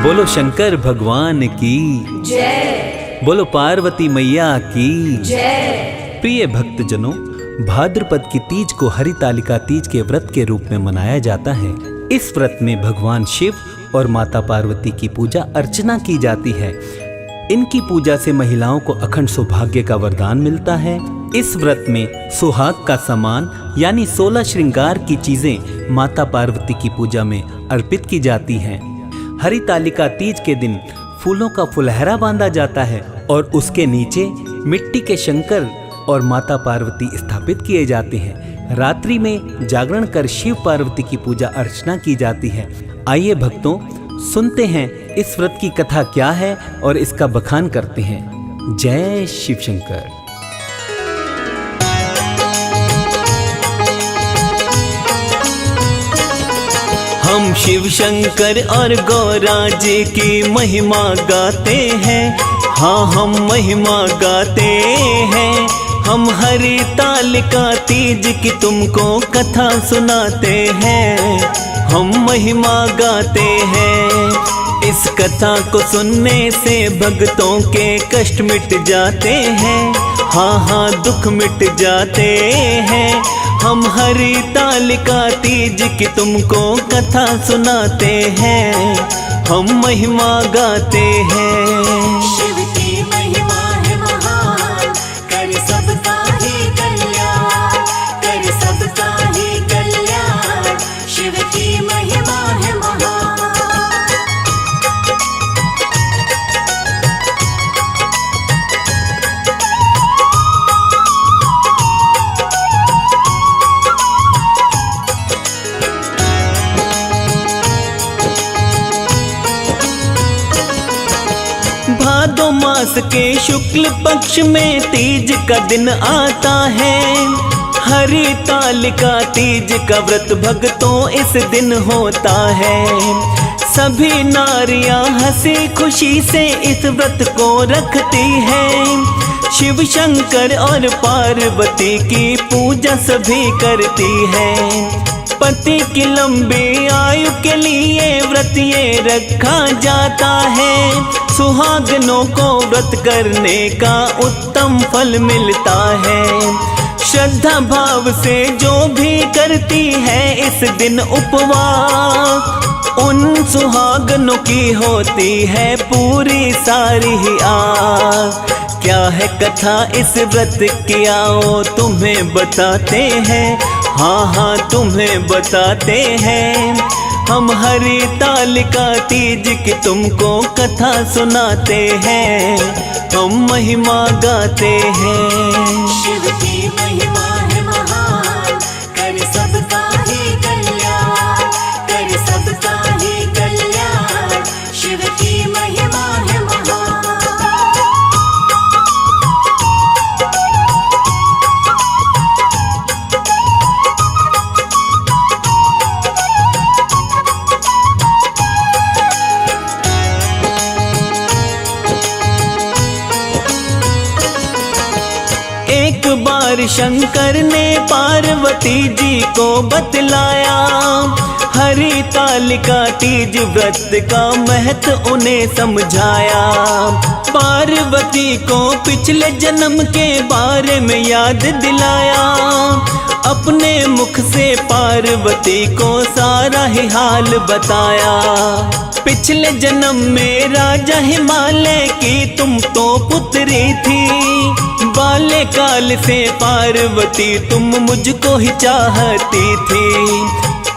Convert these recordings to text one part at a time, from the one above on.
बोलो शंकर भगवान की जय। बोलो पार्वती मैया की जय। प्रिय भक्तजनों, भाद्रपद की तीज को हरितालिका तीज के व्रत के रूप में मनाया जाता है। इस व्रत में भगवान शिव और माता पार्वती की पूजा अर्चना की जाती है। इनकी पूजा से महिलाओं को अखंड सौभाग्य का वरदान मिलता है। इस व्रत में सुहाग का सामान यानी 16 श्रृंगार की चीजें माता पार्वती की पूजा में अर्पित की जाती हैं। हरितालिका तीज के दिन फूलों का फुलहरा बांधा जाता है और उसके नीचे मिट्टी के शंकर और माता पार्वती स्थापित किए जाते हैं। रात्रि में जागरण कर शिव पार्वती की पूजा अर्चना की जाती है। आइए भक्तों, सुनते हैं इस व्रत की कथा क्या है और इसका बखान करते हैं। जय शिव शंकर। हम शिव शंकर और गौरा जी की महिमा गाते हैं। हाँ, हम महिमा गाते हैं। हम हरितालिका तीज की तुमको कथा सुनाते हैं। हम महिमा गाते हैं। इस कथा को सुनने से भक्तों के कष्ट मिट जाते हैं। हाँ हाँ, दुख मिट जाते हैं। हम हरितालिका तीज की तुमको कथा सुनाते हैं। हम महिमा गाते हैं। शिव की महिमा है महान, कर सबका ही कल्याण, कर सबका ही कल्याण। शिव की महिमा है महान। भादो मास के शुक्ल पक्ष में तीज का दिन आता है। हरितालिका तीज का व्रत भक्तों इस दिन होता है। सभी नारियां हंसी खुशी से इस व्रत को रखती हैं। शिव शंकर और पार्वती की पूजा सभी करती हैं। पति की लंबी आयु के लिए व्रत ये रखा जाता है। सुहागनों को व्रत करने का उत्तम फल मिलता है। श्रद्धा भाव से जो भी करती है इस दिन उपवास, उन सुहागनों की होती है पूरी सारी ही आस। क्या है कथा इस व्रत की, आओ तुम्हें बताते हैं। हाँ हाँ, तुम्हें बताते हैं। हम हरितालिका तीज की तुमको कथा सुनाते हैं। हम महिमा गाते हैं। शिव की महिमा है महान, कर सबका ही कल्याण, कर सबका ही कल्याण। शिव की महिमा है महान। एक बार शंकर ने पार्वती जी को बतलाया। हरितालिका तीज व्रत का महत्व उन्हें समझाया। पार्वती को पिछले जन्म के बारे में याद दिलाया। अपने मुख से पार्वती को सारा ही हाल बताया। पिछले जन्म में राजा हिमालय की तुम तो पुत्री थी। बाल्यकाल से पार्वती तुम मुझको ही चाहती थी।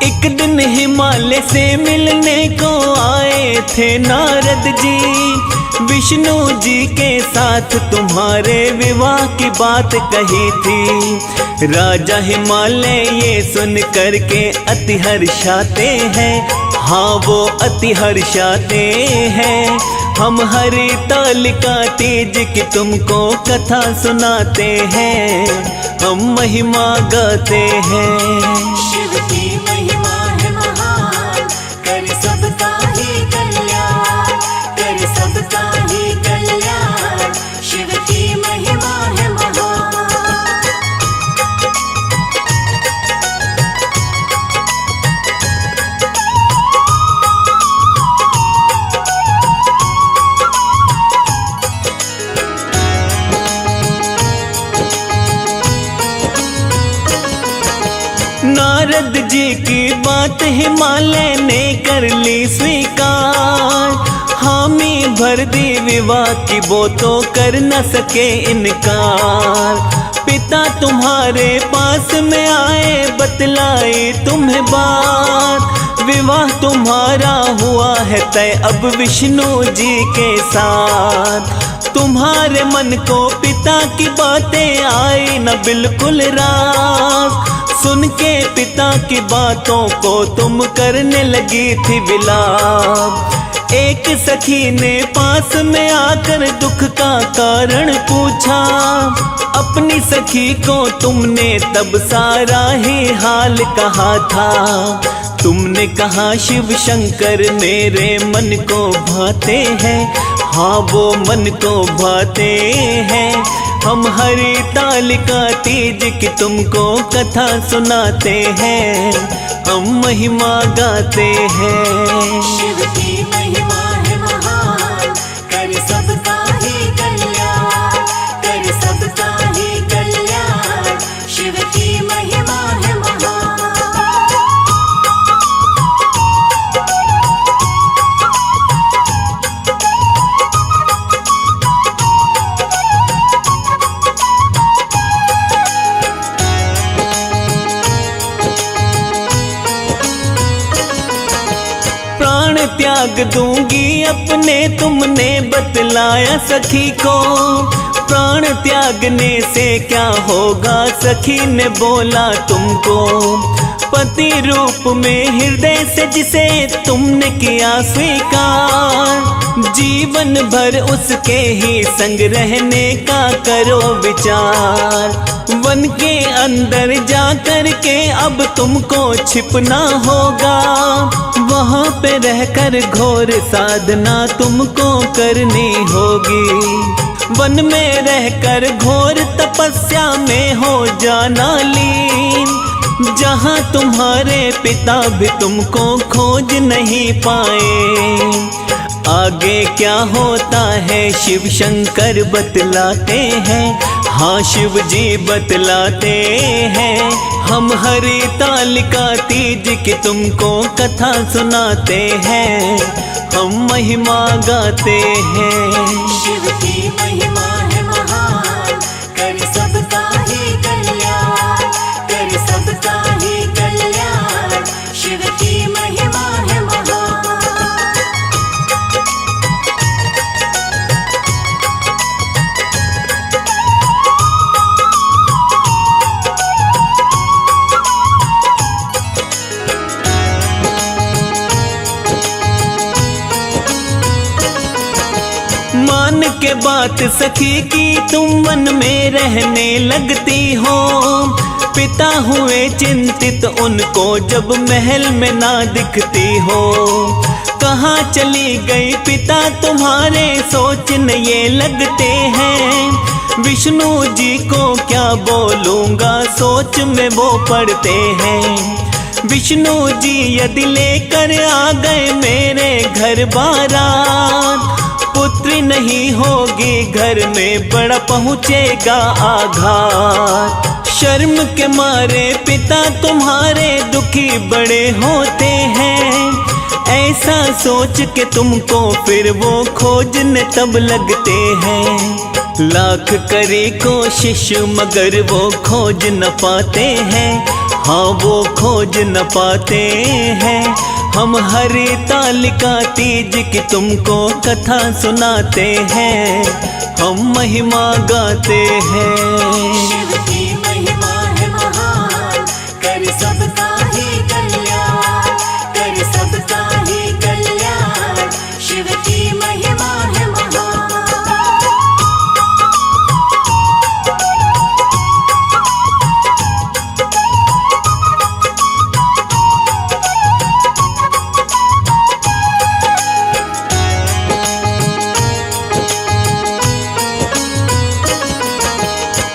एक दिन हिमालय से मिलने को आए थे नारद जी। विष्णु जी के साथ तुम्हारे विवाह की बात कही थी। राजा हिमालय ये सुन करके अति हर्षाते हैं। हाँ, वो अति हर्षाते हैं। हम हरितालिका तीज की तुमको कथा सुनाते हैं। हम महिमा गाते हैं। शिव की महिमा है महान, कर सबका ही कल्याण, कर सबका ही कल्याण। शिव की महिमा है महान। बात हिमालय ने कर ली स्वीकार। हामी भर दी विवाह की, वो तो कर न सके इनकार। पिता तुम्हारे पास में आए, बतलाई तुम्हें बात। विवाह तुम्हारा हुआ है तय अब विष्णु जी के साथ। तुम्हारे मन को पिता की बातें आई न बिल्कुल रास। सुन के पिता की बातों को तुम करने लगी थी विलाप। एक सखी ने पास में आकर दुख का कारण पूछा। अपनी सखी को तुमने तब सारा ही हाल कहा था। तुमने कहा शिव शंकर मेरे मन को भाते हैं। हाँ वो मन को भाते हैं। हम हरि तालिका तीज की तुमको कथा सुनाते हैं। हम महिमा गाते हैं। शिव की महिमा है महान, कर सबका ही कल्याण, कर सबका ही कल्याण। शिव की महिमा है महान। प्राण त्याग दूंगी अपने, तुमने बतलाया सखी को। प्राण त्यागने से क्या होगा, सखी ने बोला तुमको। पति रूप में हृदय से जिसे तुमने किया स्वीकार। जीवन भर उसके ही संग रहने का करो विचार। वन के अंदर जा कर के अब तुमको छिपना होगा। वहाँ पे रहकर घोर साधना तुमको करनी होगी। वन में रहकर घोर तपस्या में हो जाना लीन। जहाँ तुम्हारे पिता भी तुमको खोज नहीं पाए। आगे क्या होता है शिव शंकर बतलाते हैं। हाँ शिव जी बतलाते हैं। हम हरि तालिका तीज की तुमको कथा सुनाते हैं। हम महिमा गाते हैं। शिव की महिमा है महान, कर सबका ही कल्याण, कर सबका ही कल्याण। शिव की महिमा है महान। मान के बात सखी की तुम वन में रहने लगती हो। पिता हुए चिंतित उनको जब महल में ना दिखती हो। कहाँ चली गई पिता तुम्हारे सोचने ये लगते हैं। विष्णु जी को क्या बोलूँगा सोच में वो पड़ते हैं। विष्णु जी यदि लेकर आ गए मेरे घर बारात। पुत्री नहीं होगी घर में बड़ा पहुँचेगा आघात। शर्म के मारे पिता तुम्हारे दुखी बड़े होते हैं। ऐसा सोच के तुमको फिर वो खोजने तब लगते हैं। लाख करे कोशिश मगर वो खोज न पाते हैं। हाँ वो खोज न पाते हैं। हम हरि तालिका तीज की तुमको कथा सुनाते हैं। हम महिमा गाते हैं। शिव की महिमा है महान, कर सबका ही कल्याण, कर सबका ही कल्याण। शिव की महिमा है महान।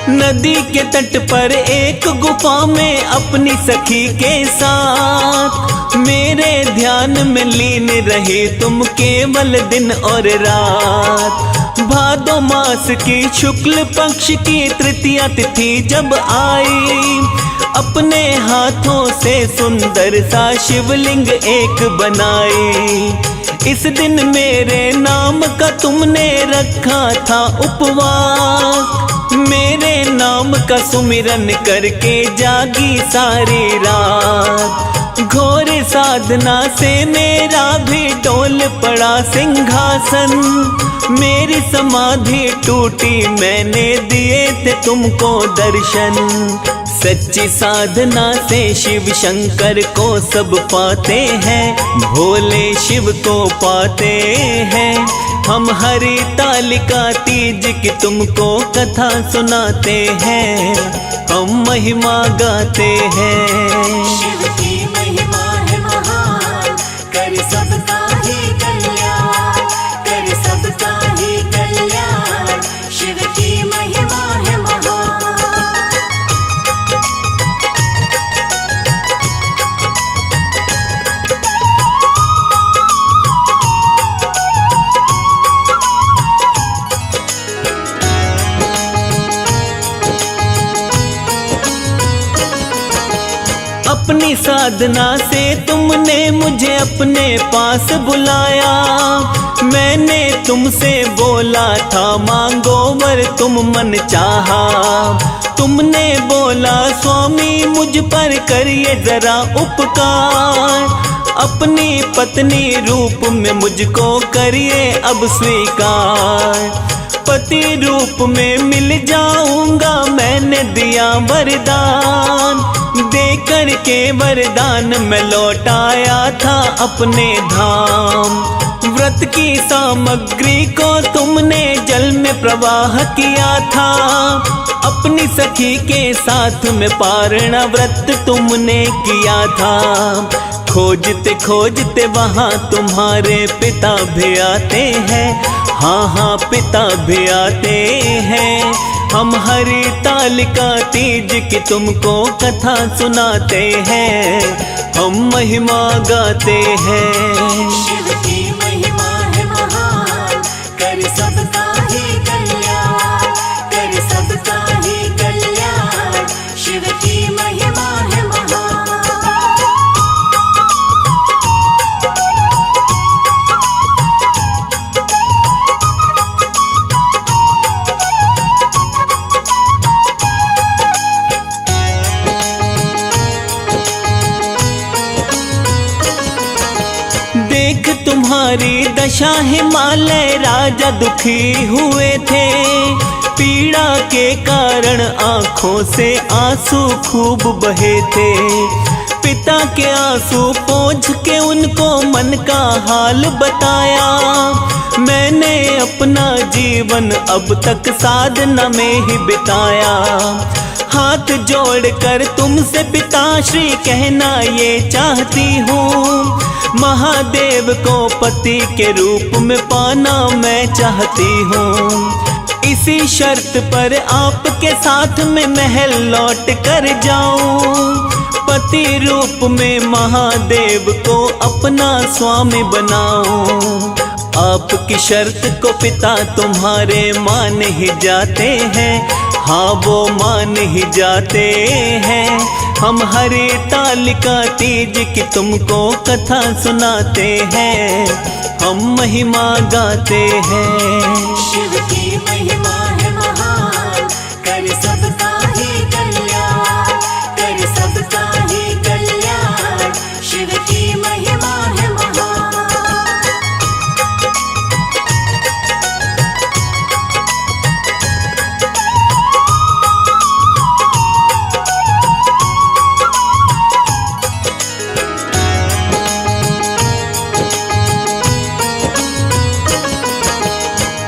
नदी के तट पर एक गुफा में अपनी सखी के साथ मेरे ध्यान में लीन रही तुम केवल दिन और रात। भादो मास की शुक्ल पक्ष की तृतीया तिथि जब आई अपने हाथों से सुंदर सा शिवलिंग एक बनाए। इस दिन मेरे नाम का तुमने रखा था उपवास, मेरे नाम का सुमिरन करके जागी सारी रात। घोर साधना से मेरा भी डोल पड़ा सिंहासन, मेरी समाधि टूटी मैंने दिए थे तुमको दर्शन। सच्ची साधना से शिव शंकर को सब पाते हैं, भोले शिव को पाते हैं। हम हरि तालिका तीज की तुमको कथा सुनाते हैं, हम महिमा गाते हैं। शिव की महिमा है महान, कर सबका ही कल्याण, कर सबका ही कल्याण। शिव की महिमा है महान। अपनी साधना से तुमने मुझे अपने पास बुलाया, मैंने तुमसे बोला था मांगो वर तुम मन चाहा। तुमने बोला स्वामी मुझ पर करिए जरा उपकार, अपनी पत्नी रूप में मुझको करिए अब स्वीकार। पति रूप में मिल जाऊंगा मैंने दिया वरदान, देकर के वरदान मैं लौटाया था अपने धाम। व्रत की सामग्री को तुमने जल में प्रवाह किया था, अपनी सखी के साथ में पारणा व्रत तुमने किया था। खोजते खोजते वहाँ तुम्हारे पिता भी आते हैं, हाँ हाँ पिता भी आते हैं। हम हरि तालिका तीज की तुमको कथा सुनाते हैं, हम महिमा गाते हैं। शिव की महिमा है महान, कर सबका ही कल्याण, कर सबका ही कल्याण। शिव की महिमा है महान। देख तुम्हारी दशा हिमालय राजा दुखी हुए थे, पीड़ा के कारण आंखों से आंसू खूब बहे थे। पिता के आंसू पोंछ के उनको मन का हाल बताया, मैंने अपना जीवन अब तक साधना में ही बिताया। हाथ जोड़कर तुमसे पिताश्री कहना ये चाहती हूँ, महादेव को पति के रूप में पाना मैं चाहती हूँ। इसी शर्त पर आपके साथ में महल लौट कर जाऊं, पति रूप में महादेव को अपना स्वामी बनाऊं। आपकी शर्त को पिता तुम्हारे मान ही जाते हैं, हाँ वो मान ही जाते हैं। हम हरि तालिका तीज की तुमको कथा सुनाते हैं, हम महिमा गाते हैं। शिव की महिमा है महान, कर सबका ही कल्याण, कर सबका ही कल्याण। शिव की महिमा है महान।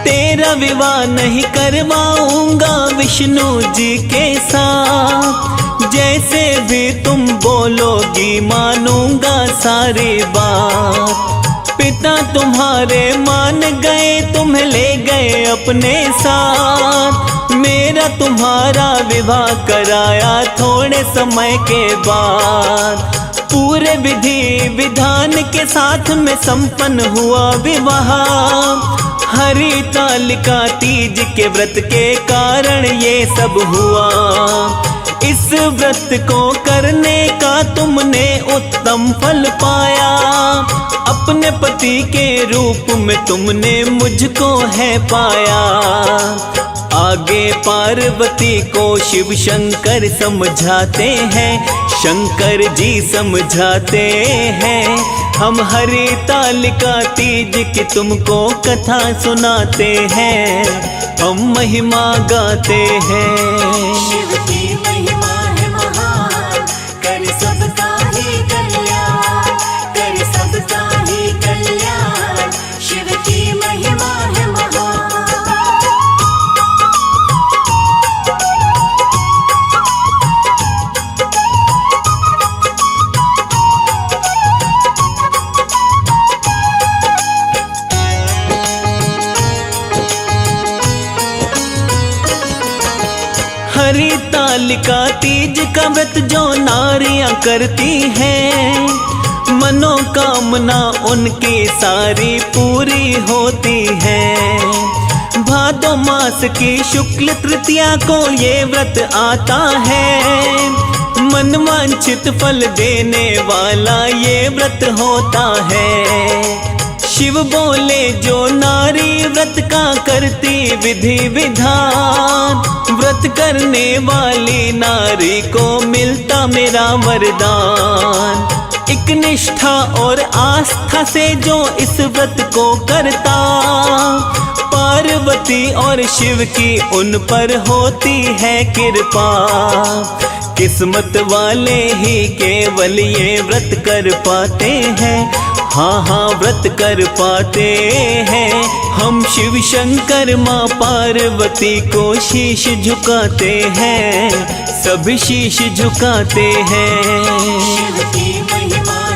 तेरा विवाह नहीं करवाऊंगा विष्णु जी के साथ, जैसे भी तुम बोलोगी मानूंगा सारी बात। पिता तुम्हारे मान गए, तुम्हें ले गए अपने साथ, मेरा तुम्हारा विवाह कराया थोड़े समय के बाद। पूरे विधि विधान के साथ में संपन्न हुआ विवाह, हरि तालिका तीज के व्रत के कारण ये सब हुआ। इस व्रत को करने का तुमने उत्तम फल पाया। अपने पति के रूप में तुमने मुझको है पाया। आगे पार्वती को शिव शंकर समझाते हैं, शंकर जी समझाते हैं। हम हरितालिका तीज की तुमको कथा सुनाते हैं, हम महिमा गाते हैं। शिव की महिमा है महान, कर सबका ही कल्याण, कर सबका ही कल्याण। शिव की महिमा है महान। हरितालिका तीज का व्रत जो नारियां करती हैं, मनोकामना उनकी सारी पूरी होती है। भादो मास की शुक्ल तृतीया को ये व्रत आता है। मनवांछित फल देने वाला ये व्रत होता है। शिव बोले जो नारी व्रत का करती विधि विधान, व्रत करने वाली नारी को मिलता मेरा वरदान। एक निष्ठा और आस्था से जो इस व्रत को करता, पार्वती और शिव की उन पर होती है कृपा। किस्मत वाले ही केवल ये व्रत कर पाते हैं, हाँ हाँ व्रत कर पाते हैं। हम शिव शंकर माँ पार्वती को शीश झुकाते हैं, सब शीश झुकाते हैं। शिव की महिमा